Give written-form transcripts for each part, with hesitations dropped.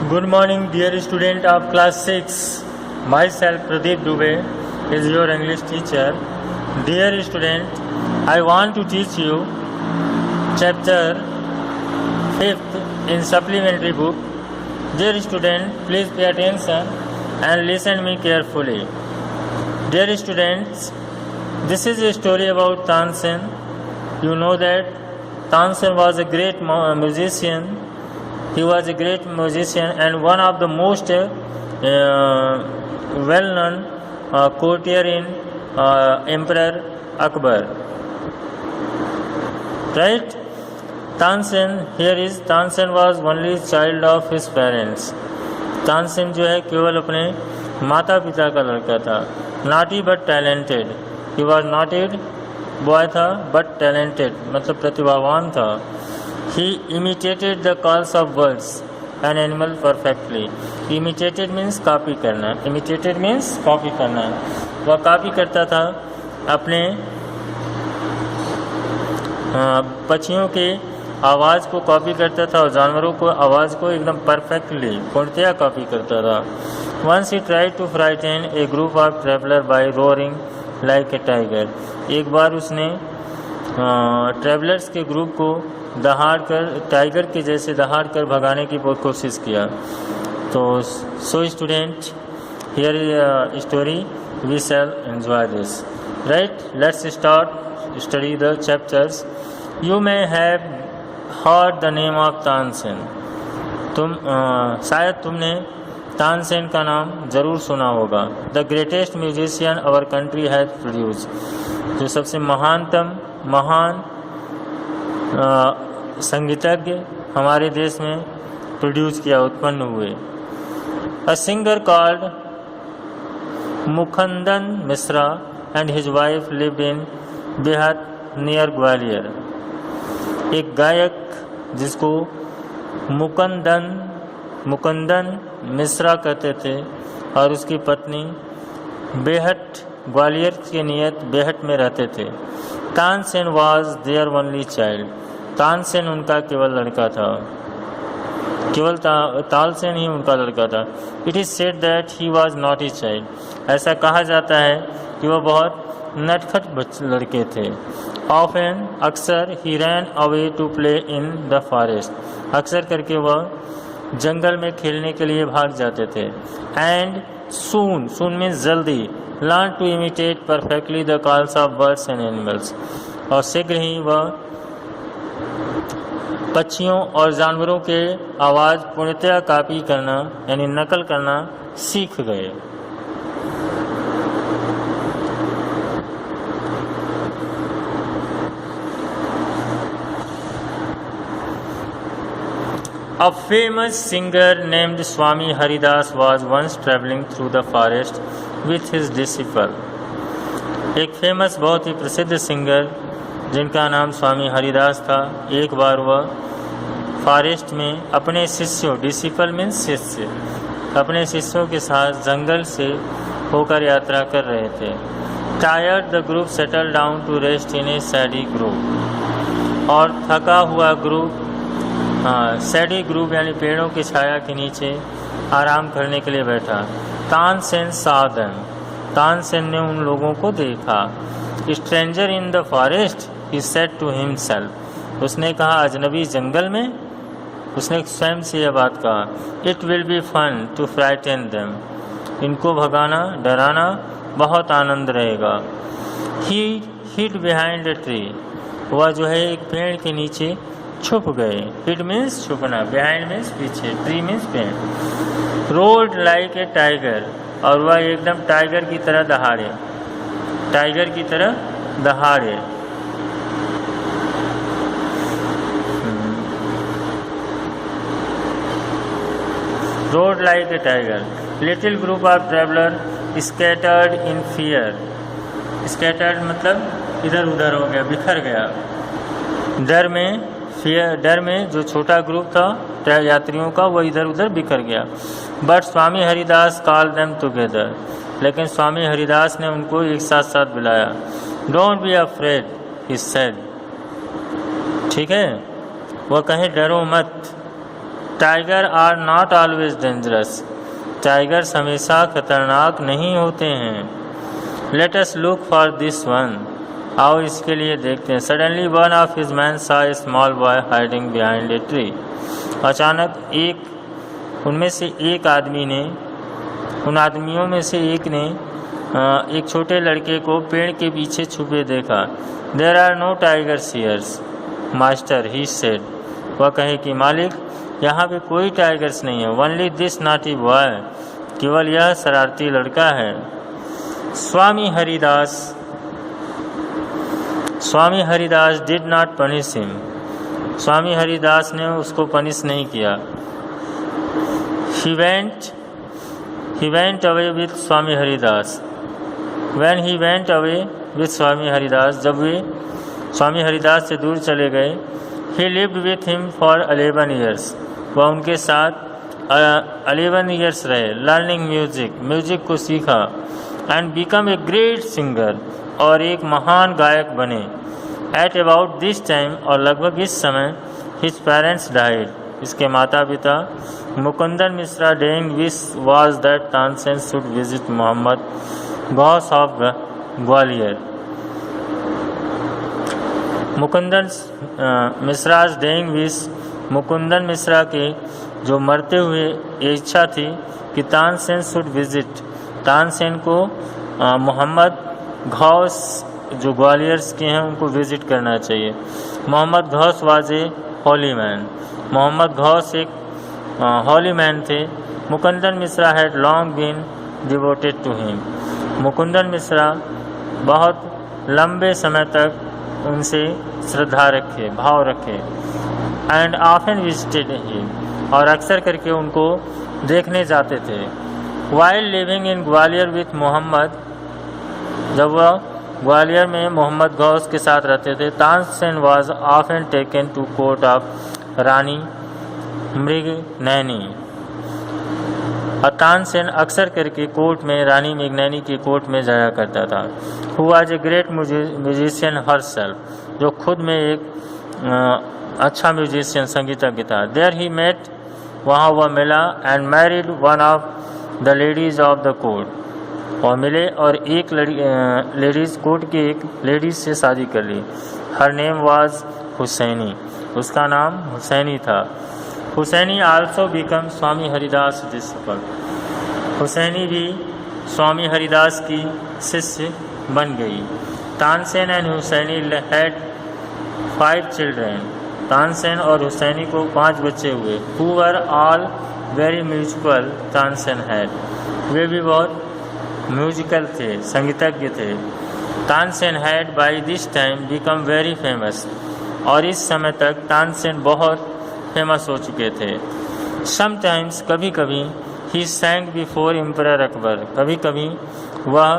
Good morning, dear student of class 6. Myself Pradeep Dubey is your English teacher. Dear student, I want to teach you chapter 5th in supplementary book. Dear student, please pay attention and listen me carefully. Dear students, this is a story about Tansen. You know that Tansen was a great musician. He was a great musician and one of the most well-known courtier in Emperor Akbar. Right? Tansen was only child of his parents. Tansen जो है केवल अपने माता पिता का लड़का था. Naughty but talented. He was noted boy था बट टैलेंटेड मतलब प्रतिभावान था. He imitated the calls of birds and animal perfectly. Imitated means copy करना. Imitated means copy करना. वह कॉपी करता था अपने पक्षियों के आवाज़ को कॉपी करता था और जानवरों को आवाज़ को एकदम परफेक्टली पूर्णतया कॉपी करता था. Once he tried to frighten a group of traveler by roaring like a tiger. एक बार उसने ट्रैवलर्स के ग्रुप को दहाड़ कर टाइगर के जैसे दहाड़ कर भगाने की बहुत कोशिश किया. तो so student, here is story, we shall enjoy this. Right, let's start study the chapters. You may have heard the name of Tansen. शायद तुमने तानसेन का नाम जरूर सुना होगा. The greatest musician our country has produce. जो सबसे महान संगीतज्ञ हमारे देश में प्रोड्यूस किया, उत्पन्न हुए. A singer called Mukundan Mishra and his wife lived in बेहद नियर ग्वालियर. एक गायक जिसको मुकुंदन मिश्रा कहते थे और उसकी पत्नी बेहट ग्वालियर के नियत बेहट में रहते थे. Tansen was their only child. Tansen उनका केवल लड़का था. केवल तानसेन ही उनका लड़का था. It is said that he was not a child. ऐसा कहा जाता है कि वह बहुत नटखट लड़के थे. ऑफन अक्सर ही ran away to play in the forest. अक्सर करके वह जंगल में खेलने के लिए भाग जाते थे. एंड सून मीन्स जल्दी, learn to imitate perfectly the calls of birds and animals. और शीघ्र ही वह पक्षियों और जानवरों के आवाज़ पूर्णतया कॉपी करना यानी नकल करना सीख गए. A famous singer named Swami Haridas was once traveling through the forest with his disciple. एक फेमस बहुत ही प्रसिद्ध सिंगर जिनका नाम स्वामी हरिदास था, एक बार वह फॉरेस्ट में अपने शिष्यों, डिसिपल मीन्स शिष्य, अपने शिष्यों के साथ जंगल से होकर यात्रा कर रहे थे. Tired the group settle down to rest in a shady group. और थका हुआ ग्रुप सैडी ग्रुप यानी पेड़ों की छाया के नीचे आराम करने के लिए बैठा. Tansen saw them. तानसेन ने उन लोगों को देखा. Stranger in the forest he said to himself. उसने कहा अजनबी जंगल में. उसने स्वयं से यह बात कहा. It will be fun to frighten them. इनको भगाना, डराना बहुत आनंद रहेगा. He hid behind a tree. वह जो है एक पेड़ के नीचे छुप गए. हिड मीन्स छुपना, बिहाइंड मीन्स पीछे, ट्री मीन्स पेड़. Roared like a tiger. और वह एकदम टाइगर की तरह दहाड़े. टाइगर की तरह दहाड़े. Road like a tiger. Little group of traveller scattered in fear. Scattered मतलब इधर उधर हो गया, बिखर गया. डर में जो छोटा ग्रुप था यात्रियों का वो इधर उधर बिखर गया. But Swami Haridas call them together. लेकिन स्वामी हरिदास ने उनको एक साथ साथ बुलाया. Don't be afraid he said. ठीक है, वह कहे डरो मत. Tiger are not always dangerous, tigers हमेशा खतरनाक नहीं होते हैं। Let us look for this one, आओ इसके लिए देखते हैं। Suddenly one of his man saw a small boy hiding behind a tree, अचानक उनमें से एक आदमी ने, उन आदमियों में से एक ने एक छोटे लड़के को पेड़ के पीछे छुपे देखा। There are no tigers here's master, he said, वह कहे कि मालिक यहाँ पे कोई टाइगर्स नहीं है। ओनली दिस नॉटी बॉय, केवल यह शरारती लड़का है। Swami Haridas did not punish him, Swami Haridas ने उसको पनिश नहीं किया। He went away with Swami Haridas, when he went away with स्वामी हरिदास, जब वे स्वामी हरिदास से दूर चले गए। He lived with him for 11 years, वह उनके साथ 11 years रहे। लर्निंग म्यूजिक को सीखा। And become a great singer, और एक महान गायक बने। एट अबाउट दिस टाइम, और लगभग इस समय, हिज पेरेंट्स डाइड, इसके माता पिता। Mukundan Mishra dying wish was that Tansen should visit Mohammad Ghaus of Gwalior. Mukundan Mishra's dying wish, Mukundan Mishra के जो मरते हुए ये इच्छा थी कि तानसेन शुड विजिट, तानसेन को मोहम्मद गौस जो ग्वालियर के हैं उनको विजिट करना चाहिए। Mohammad Ghaus was a holy man, Mohammad Ghaus एक हॉली मैन थे। Mukundan Mishra had long been devoted to him, Mukundan Mishra बहुत लंबे समय तक उनसे श्रद्धा रखे, भाव रखे। एंड ऑफन विजिटेड हिम, और अक्सर करके उनको देखने जाते थे। While living in Gwalior with Mohammad, जब वह ग्वालियर में मोहम्मद गौस के साथ रहते थे। Tansen was often taken to court of Rani Mrignayani, और तानसेन अक्सर करके कोर्ट में रानी मृगनयनी के कोर्ट में जाया करता था। Who was a great musician herself, जो खुद में एक अच्छा म्यूजिशियन संगीतज्ञ था। देयर ही मेट, वहाँ वह मिला। And married one of the ladies of the court, और मिले और एक लेडीज कोर्ट की एक लेडीज से शादी कर ली। हर नेम वाज हुसैनी, उसका नाम हुसैनी था। Husaini also become Swami Haridas disciple, Husaini भी स्वामी हरिदास की शिष्य बन गई। Tansen and Husaini had 5 children, Tansen और हुसैनी को 5 बच्चे हुए। Who were all very musical Tansen had, वे भी बहुत म्यूजिकल थे, संगीतज्ञ थे। Tansen had by this time become very famous, और इस समय तक तानसेन बहुत फेमस हो चुके थे। समटाइम्स, कभी कभी, ही सैंग बिफोर एम्परर अकबर, कभी कभी वह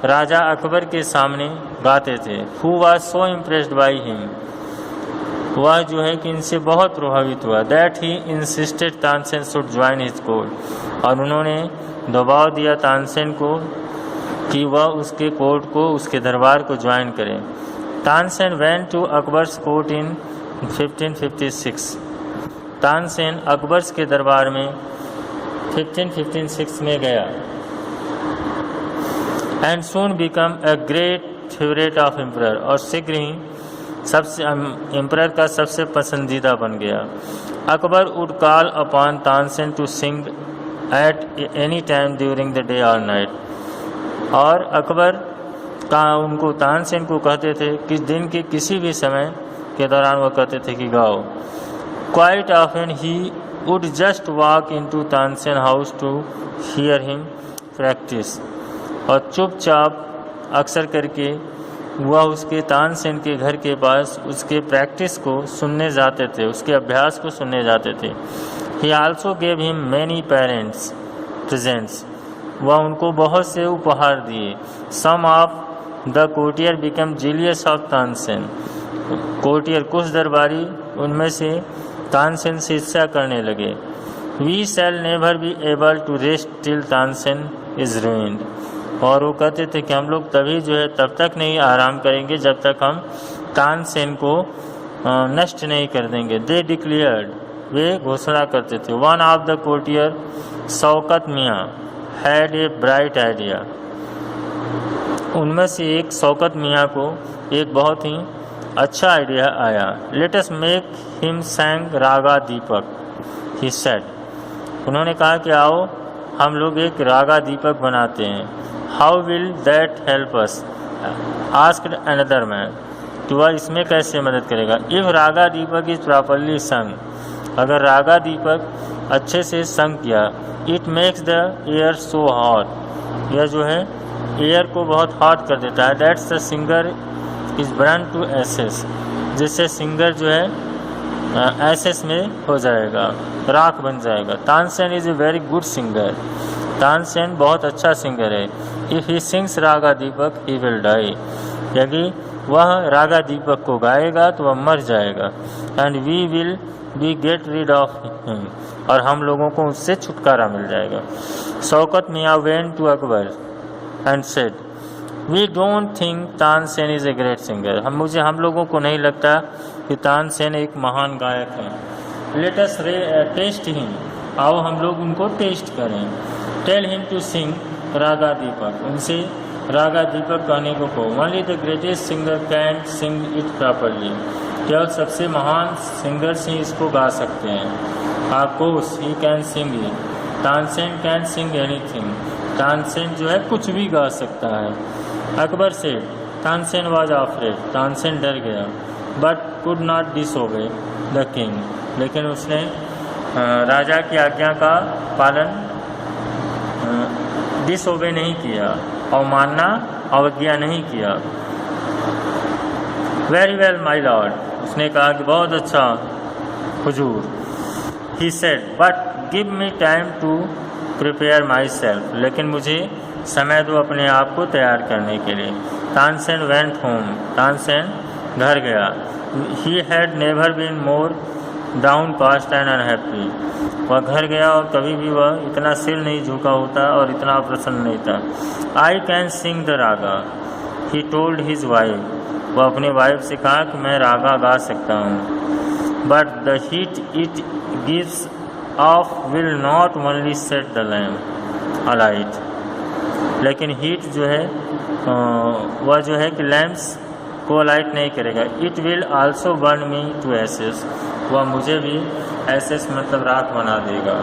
राजा अकबर के सामने गाते थे। Who was so impressed by him, वह जो है कि इनसे बहुत प्रभावित हुआ। That he insisted Tansen should join his court, और उन्होंने दबाव दिया तानसेन को कि वह उसके कोर्ट को, उसके दरबार को ज्वाइन करें। Tansen went to Akbar's court in 1556, Tansen Akbar's के दरबार में 1556 में गया। And soon become a great favourite of emperor, और शीघ्र ही सबसे एम्परर का सबसे पसंदीदा बन गया। Akbar would call upon Tansen to sing at any time during the day और नाइट, और अकबर का उनको तानसेन को कहते थे कि दिन के किसी भी समय के दौरान वह कहते थे कि गाओ। Quite often he would just walk into Tansen house to hear him practice, और चुपचाप अक्सर करके वह उसके तानसेन के घर के पास उसके प्रैक्टिस को सुनने जाते थे, उसके अभ्यास को सुनने जाते थे। He also gave him many parents presents, वह उनको बहुत से उपहार दिए। Some of the courtier become jealous of Tansen, courtier कुछ दरबारी उनमें से तानसेन से ईर्ष्या करने लगे। We shall never be able to rest till Tansen is ruined, और वो कहते थे कि हम लोग तभी जो है तब तक नहीं आराम करेंगे जब तक हम तानसेन को नष्ट नहीं कर देंगे। दे डिक्लेयर्ड, वे घोषणा करते थे। One of the courtier Shaukat मियाँ हैड ए ब्राइट आइडिया। उनमें से एक शौकत मियाँ को एक बहुत ही अच्छा आइडिया आया। Let us make him सैंग Raga Deepak, he said. उन्होंने कहा कि आओ हम लोग एक रागा दीपक बनाते हैं। How will that help us, asked another man. तो वह इसमें कैसे मदद करेगा? If Raga Deepak is properly संग, अगर रागा दीपक अच्छे से संग किया, it makes the air so hot, यह जो है एयर को बहुत हॉट कर देता है। That's the singer is burn to ashes, जिससे सिंगर जो है एसेस में हो जाएगा, राख बन जाएगा। Tansen is a very good singer, Tansen बहुत अच्छा सिंगर है। If he sings raga Deepak he will die, यदि वह रागा दीपक को गाएगा तो वह मर जाएगा। And we will be get rid of him, और हम लोगों को उससे छुटकारा मिल जाएगा। Shaukat Miyan went to Akbar and said, we don't think Tansen is a great singer. हम लोगों को नहीं लगता कि तानसेन एक महान गायक है। लेट अस टेस्ट हिम, आओ हम लोग उनको टेस्ट करें। टेल हिम टू सिंग रागा दीपक, उनसे रागा दीपक गाने को कहो। Only the greatest singer can sing it properly, केवल सबसे महान सिंगर्स ही इसको गा सकते हैं। Of course he can sing it, Tansen can sing anything, Tansen जो है कुछ भी गा सकता है। अकबर से तानसेन वाज आफ्रेड, तानसेन डर गया। But could not disobey the king, लेकिन उसने राजा की आज्ञा का पालन डिसओबे नहीं किया, अवमानना अवज्ञा नहीं किया। वेरी वेल माई लॉर्ड, उसने कहा कि बहुत अच्छा हुजूर। He said, but give me time to prepare myself, लेकिन मुझे समय दो अपने आप को तैयार करने के लिए। तानसेन वेंट होम, तानसेन घर गया। He had never been more downcast and unhappy, वह घर गया और कभी भी वह इतना सिर नहीं झुका होता और इतना प्रसन्न नहीं था। I can sing the Raga, he told his wife, वह अपने वाइफ से कहा कि मैं रागा गा सकता हूँ। But the heat it gives off will not only set the lamp alight, लेकिन हीट जो है वह जो है कि लैम्प्स को लाइट नहीं करेगा। It will also burn me to ashes, वह मुझे भी एसेस मतलब राख बना देगा।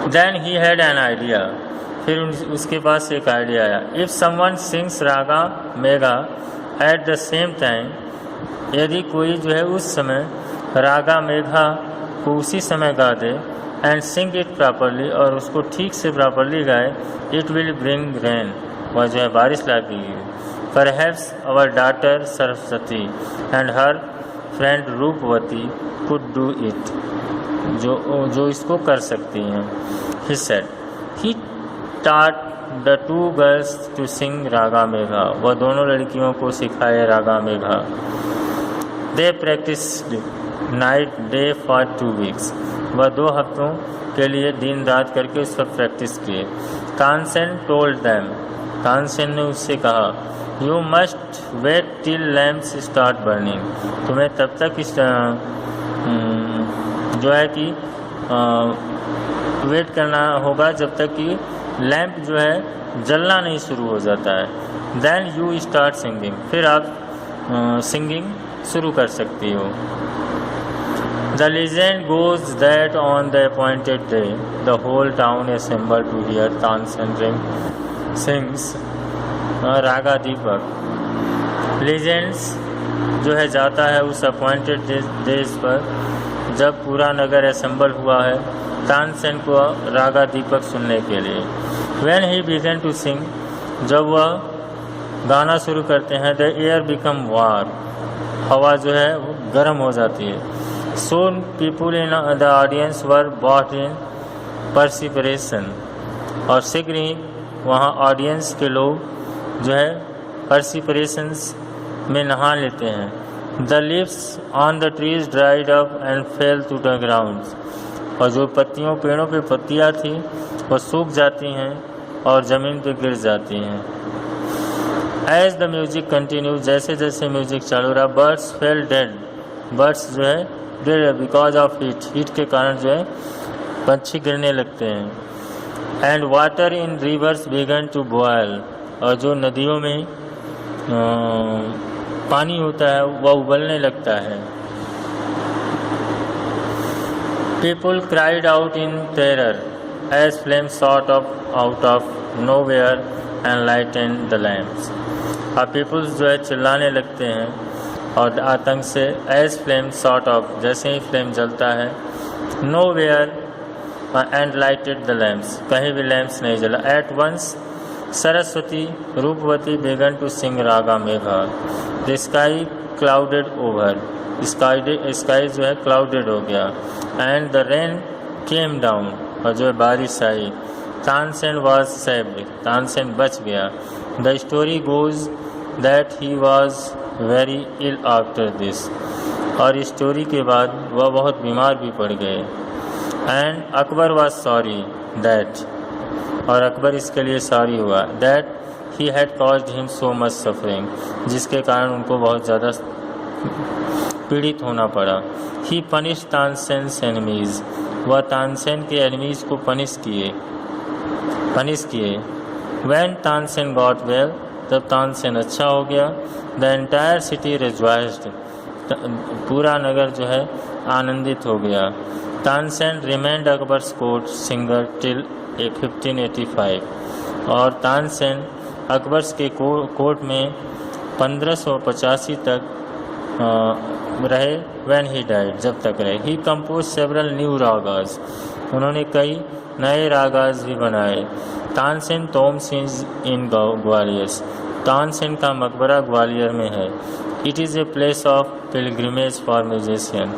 Then he had an idea, फिर उसके पास एक आइडिया आया। If someone sings raga Megha at the same time, यदि कोई जो है उस समय रागा मेघा को उसी समय गा दे, एंड सिंग इट प्रॉपरली, और उसको ठीक से प्रॉपरली गाए, इट विल ब्रिंग रेन, वह जो है बारिश लाएगी। Perhaps our daughter Saraswati and her friend Roopvati could do it, जो इसको कर सकती हैं। He said, he taught the two girls to sing raga Megha, वह दोनों लड़कियों को सिखाए रागा Megha. They practiced night day for 2 weeks, वह 2 हफ्तों के लिए दिन रात करके उसका प्रैक्टिस किए। तानसेन told them, तानसेन ने उससे कहा, You must wait till lamps start burning, तुम्हें तब तक इस जो है कि वेट करना होगा जब तक कि लैंप जो है जलना नहीं शुरू हो जाता है। देन यू स्टार्ट सिंगिंग, फिर आप सिंगिंग शुरू कर सकती हो। The legend goes that on the appointed day the whole town assemble to hear Tansen sings raga Deepak. Legends जो है जाता है उस अपॉइंटेड डेज पर, जब पूरा नगर असेंबल हुआ है तानसेन को रागा दीपक सुनने के लिए। When he began to sing, जब वह गाना शुरू करते हैं, the air become warm, हवा जो है वो गर्म हो जाती है। Soon people in the audience were brought in perspiration, और शीघ्र ही वहाँ ऑडियंस के लोग जो है perspirations में नहा लेते हैं। The leaves on the trees dried up and fell to the ground, और जो पेड़ों पे पत्तियाँ थी वो सूख जाती हैं और ज़मीन पे गिर जाती हैं। एज द म्यूजिक कंटिन्यू, जैसे जैसे म्यूजिक चालू रहा, बर्ड्स फेल डेड, बर्ड्स जो है dead because of heat, heat के कारण जो है पंछी गिरने लगते हैं। And water in rivers began to boil, और जो नदियों में पानी होता है वह उबलने लगता है। People cried out in terror as flames shot out of nowhere and lightened the lamps, और पीपल्स जो है चिल्लाने लगते हैं और आतंक से, एज फ्लेम शॉट ऑफ, जैसे ही फ्लेम जलता है, nowhere and lighted the lamps, कहीं भी लैम्प्स नहीं जला। Eight once Saraswati Roopvati began to sing raga Megha, the sky clouded over, sky जो है क्लाउडेड हो गया। And the rain came down, और जो है बारिश आई। तानसेन वॉज सेव्ड, तानसेन बच गया। The story goes that he was very ill after this, और स्टोरी के बाद वह बहुत बीमार भी पड़ गए। And Akbar was sorry that, और अकबर इसके लिए सॉरी हुआ, that he had caused him so much suffering, जिसके कारण उनको बहुत ज़्यादा पीड़ित होना पड़ा। ही पनिश तानसेन्स एनिमीज़, वह तानसेन के एनिमीज़ को पनिश किए। When तानसेन गॉट वेल, तब तानसेन अच्छा हो गया। द एंटायर सिटी रिजॉइस्ड, पूरा नगर जो है आनंदित हो गया। Tansen remained Akbar's court singer till 1585, और तानसेन अकबर्स के कोर्ट में 1585 तक रहे। व्हेन ही डाइड, जब तक रहे। ही कंपोज सेवरल न्यू रागाज, उन्होंने कई नए रागाज भी बनाए। तानसेन टॉम्ब्स इन ग्वालियर, तानसेन का मकबरा ग्वालियर में है। It is a place of pilgrimage for musician,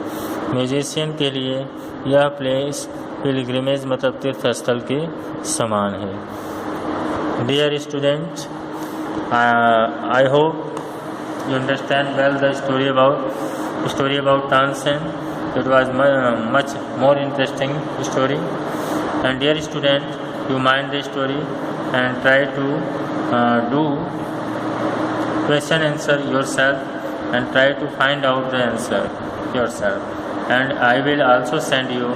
musician के लिए यह प्लेस पिलग्रिमेज मतलब तीर्थ स्थल के समान है। Dear student, I hope you understand well the story about Tansen. It was much more interesting story, and dear student, you mind the story and try to do question answer yourself and try to find out the answer yourself, and I will also send you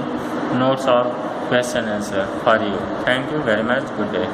notes of question answer for you. Thank you very much. Good day.